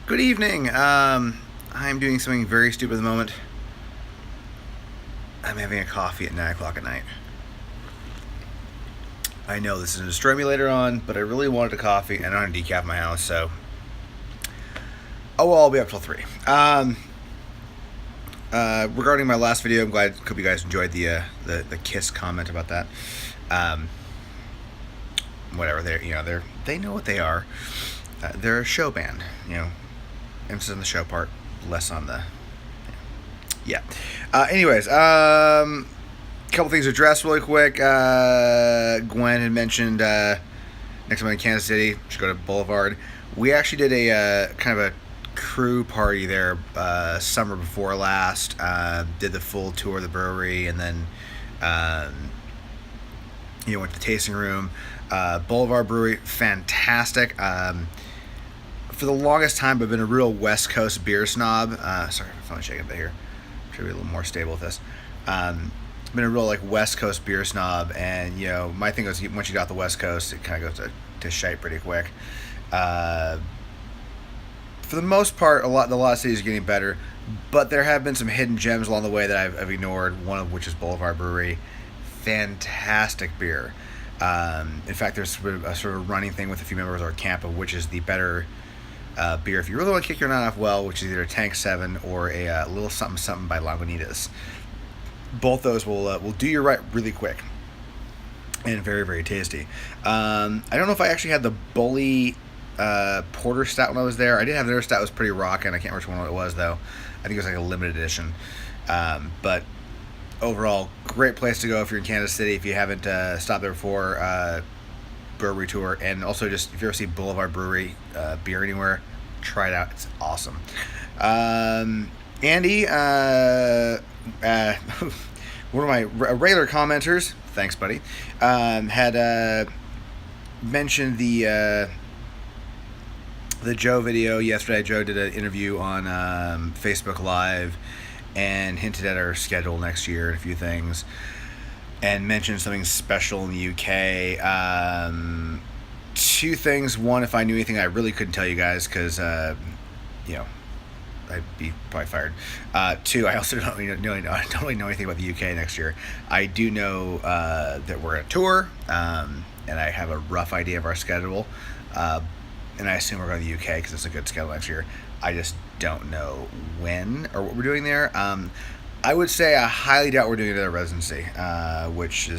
Good evening. I'm doing something very stupid at the moment. I'm having a coffee at 9 o'clock at night. I know this is going to destroy me later on, but I really wanted a coffee and I don't have decaf in my house, so. Oh, well, I'll be up till 3. Regarding my last video, I'm glad. Hope you guys enjoyed the Kiss comment about that. Um, Whatever, they know what they are. They're a show band, emphasis on the show part, less on the. Yeah. Anyways, couple things to address really quick. Gwen had mentioned next time I'm in Kansas City, should go to Boulevard. We actually did a kind of a crew party there summer before last. Did the full tour of the brewery, and then went to the tasting room. Boulevard Brewery, fantastic. For the longest time, I've been a real West Coast beer snob. Sorry, my phone's shaking a bit here. Should be a little more stable with this. Been a real West Coast beer snob, and my thing was once you got the West Coast, it kind of goes to shite pretty quick. For the most part, a lot of cities are getting better, but there have been some hidden gems along the way that I've ignored. One of which is Boulevard Brewery, fantastic beer. In fact, there's a sort of running thing with a few members of our camp of which is the better beer if you really want to kick your night off well, which is either a Tank 7 or a Little Something Something by Lagunitas. Both those will do you right really quick and very, very tasty. I don't know if I actually had the Bully Porter Stout when I was there. I did have their stout. It was pretty rockin'. I can't remember which one it was, though. I think it was like a limited edition. But overall, great place to go if you're in Kansas City. If you haven't stopped there before, brewery tour. And also just if you ever see Boulevard Brewery beer anywhere, try it out. It's awesome. Andy, one of my regular commenters, thanks buddy, had mentioned the Joe video yesterday. Joe did an interview on Facebook Live and hinted at our schedule next year and a few things, and mentioned something special in the UK. Two things. One, if I knew anything, I really couldn't tell you guys because, I'd be probably fired. Two, I also don't really know anything about the UK next year. I do know that we're on a tour, and I have a rough idea of our schedule. And I assume we're going to the UK because it's a good schedule next year. I just don't know when or what we're doing there. I would say I highly doubt we're doing another residency, which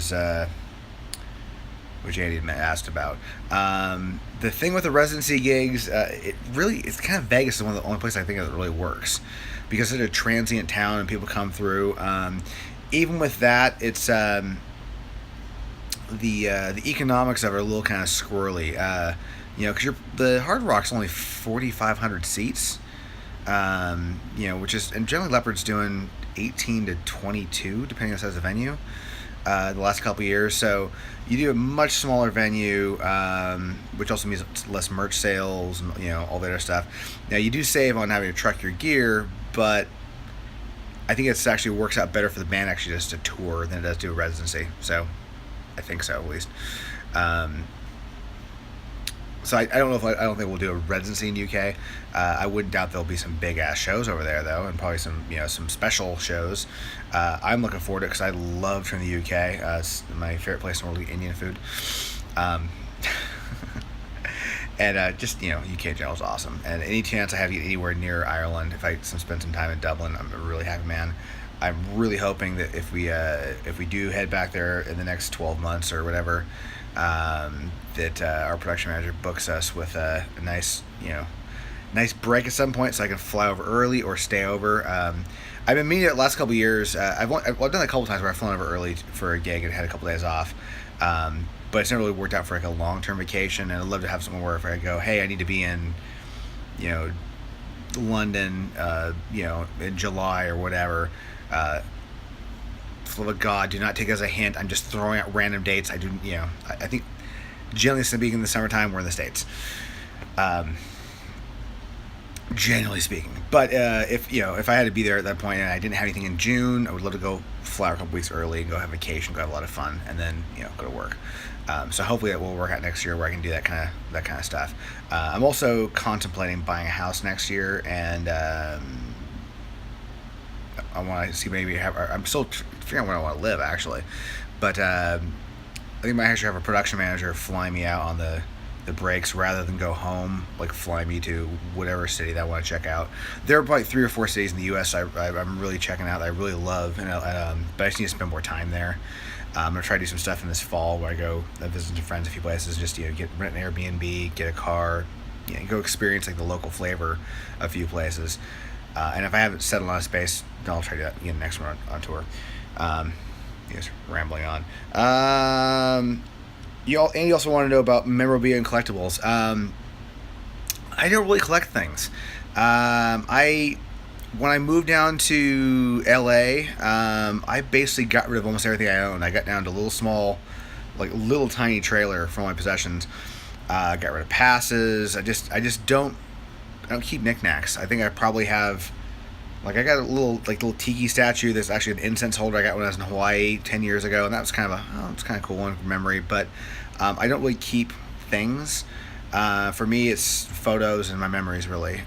Andy had asked about. The thing with the residency gigs, it's kind of Vegas is one of the only places I think that really works because it's a transient town and people come through. Even with that, it's the economics of it are a little kind of squirrely. Because the Hard Rock's only 4,500 seats, which is, and generally Leopard's doing 18 to 22, depending on the size of the venue, the last couple of years. So you do a much smaller venue, which also means less merch sales and, all that other stuff. Now, you do save on having to truck your gear, but I think it actually works out better for the band actually just to tour than it does do a residency. So I think so, at least. So I don't know if I don't think we'll do a residency in the UK. I wouldn't doubt there'll be some big ass shows over there though, and probably some special shows. I'm looking forward to it because I love touring the UK. It's my favorite place in the world to eat Indian food. And just UK in general is awesome. And any chance I have to get anywhere near Ireland, if I spend some time in Dublin, I'm a really happy man. I'm really hoping that if we do head back there in the next 12 months or whatever. That our production manager books us with a nice break at some point so I can fly over early or stay over. I've been meaning it the last couple of years. I've done it a couple times where I've flown over early for a gig and had a couple days off. But it's never really worked out for a long-term vacation, and I'd love to have somewhere where if I go, hey, I need to be in, London, in July or whatever. For the love of God, do not take it as a hint. I'm just throwing out random dates. I do, I think generally speaking in the summertime we're in the States. generally speaking. But if I had to be there at that point and I didn't have anything in June, I would love to go fly a couple weeks early and go have vacation, go have a lot of fun, and then go to work. So hopefully that will work out next year where I can do that kind of stuff. I'm also contemplating buying a house next year, and I want to see maybe I'm still figuring out where I want to live actually, but I think I might actually have a production manager fly me out on the breaks rather than go home, like fly me to whatever city that I want to check out. There are probably 3 or 4 cities in the U.S. I'm really checking out that I really love, but I just need to spend more time there. I'm gonna try to do some stuff in this fall where I go visit some friends a few places, just rent an Airbnb, get a car, go experience like the local flavor of a few places. And if I haven't settled on a space, then I'll try to do that next one on tour. Just rambling on. Andy also wanted to know about memorabilia and collectibles. I don't really collect things. When I moved down to LA, I basically got rid of almost everything I owned. I got down to little tiny trailer for all my possessions. Got rid of passes. I just don't keep knickknacks. I think I probably have, I got a little tiki statue that's actually an incense holder I got when I was in Hawaii 10 years ago, and that was kind of it's kind of cool one from memory. But I don't really keep things. For me, it's photos and my memories, really.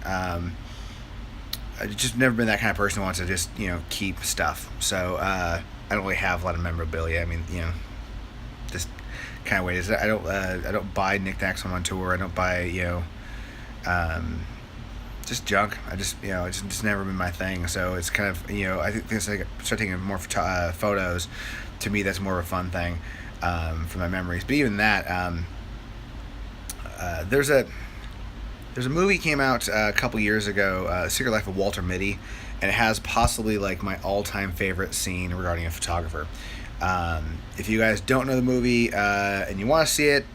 I've just never been that kind of person who wants to just keep stuff. So I don't really have a lot of memorabilia. I mean, just kind of way it is. I don't buy knickknacks when I'm on tour. I don't buy just junk. it's just never been my thing. So it's kind of I think things like start taking more photos. To me, that's more of a fun thing for my memories. But even that, there's a movie came out a couple years ago, Secret Life of Walter Mitty, and it has possibly my all-time favorite scene regarding a photographer. If you guys don't know the movie and you want to see it,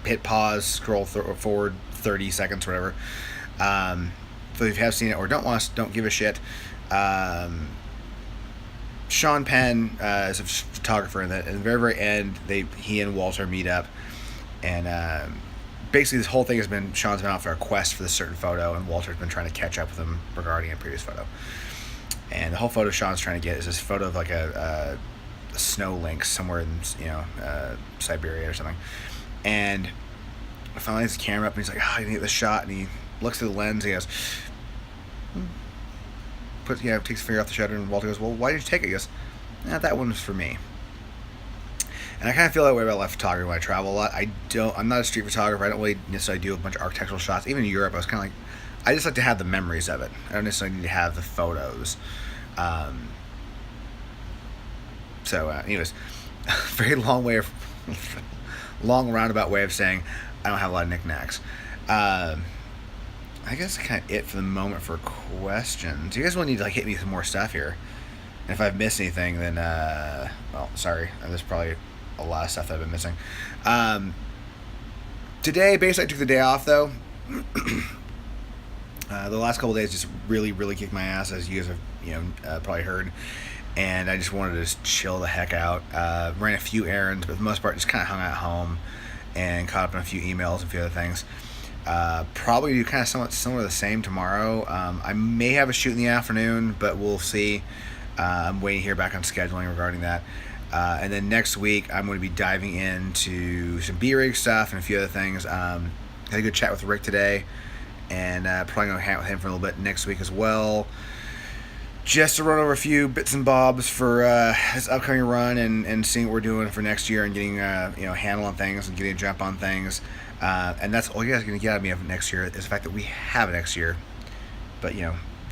hit pause, scroll forward 30 seconds, whatever. So if you have seen it or don't give a shit. Sean Penn is a photographer, and at the very, very end, he and Walter meet up, and basically this whole thing has been Sean's been out for a quest for this certain photo, and Walter's been trying to catch up with him regarding a previous photo. And the whole photo Sean's trying to get is this photo of a snow lynx somewhere in Siberia or something. And finally has the camera up, and he's like, I need to get this shot, and he looks through the lens, and he goes, takes the finger off the shutter, and Walter goes, well, why did you take it? He goes, that one was for me. And I kind of feel that way about live photography when I travel a lot. I'm not a street photographer. I don't really necessarily do a bunch of architectural shots. Even in Europe, I was kind of I just like to have the memories of it. I don't necessarily need to have the photos. Anyways, very long roundabout way of saying I don't have a lot of knickknacks. I guess that's kind of it for the moment for questions. You guys will need to hit me with some more stuff here. And if I've missed anything, then sorry. There's probably a lot of stuff that I've been missing. Today, basically, I took the day off, though. The last couple of days just really, really kicked my ass, as you guys have probably heard. And I just wanted to just chill the heck out. Ran a few errands, but for the most part, just kind of hung out at home and caught up on a few emails and a few other things. Probably do kind of somewhat similar to the same tomorrow. I may have a shoot in the afternoon, but we'll see. I'm waiting to hear back on scheduling regarding that. And then next week, I'm going to be diving into some B-Rig stuff and a few other things. Had a good chat with Rick today, and probably going to hang out with him for a little bit next week as well. Just to run over a few bits and bobs for this upcoming run and seeing what we're doing for next year and getting a handle on things and getting a jump on things. And that's all you guys are going to get out of me of next year is the fact that we have it next year. But,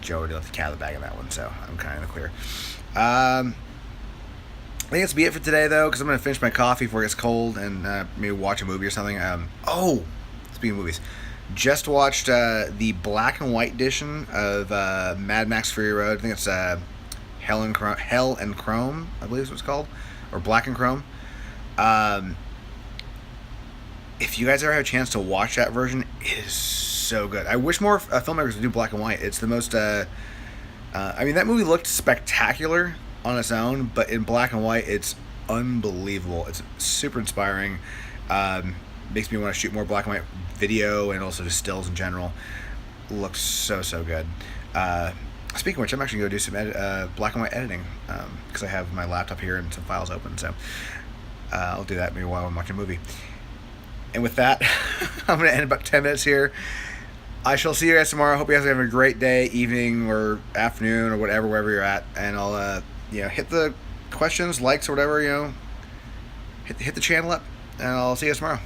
Joe already left the cat in the bag on that one, so I'm kind of in the clear. I think that's be it for today, though, because I'm going to finish my coffee before it gets cold and maybe watch a movie or something. Speaking of movies, just watched the black and white edition of Mad Max Fury Road. I think it's Hell and Chrome, I believe is what it's called, or Black and Chrome. If you guys ever have a chance to watch that version, it is so good. I wish more filmmakers would do black and white. It's the most... that movie looked spectacular on its own, but in black and white, it's unbelievable. It's super inspiring. Makes me want to shoot more black and white video and also just stills in general. looks so good. Speaking of which, I'm actually going to do some black and white editing because I have my laptop here and some files open. So I'll do that maybe while I'm watching a movie. And with that, I'm going to end about 10 minutes here. I shall see you guys tomorrow. Hope you guys have a great day, evening, or afternoon, or whatever, wherever you're at. And I'll hit the questions, likes, or whatever. Hit the channel up, and I'll see you guys tomorrow.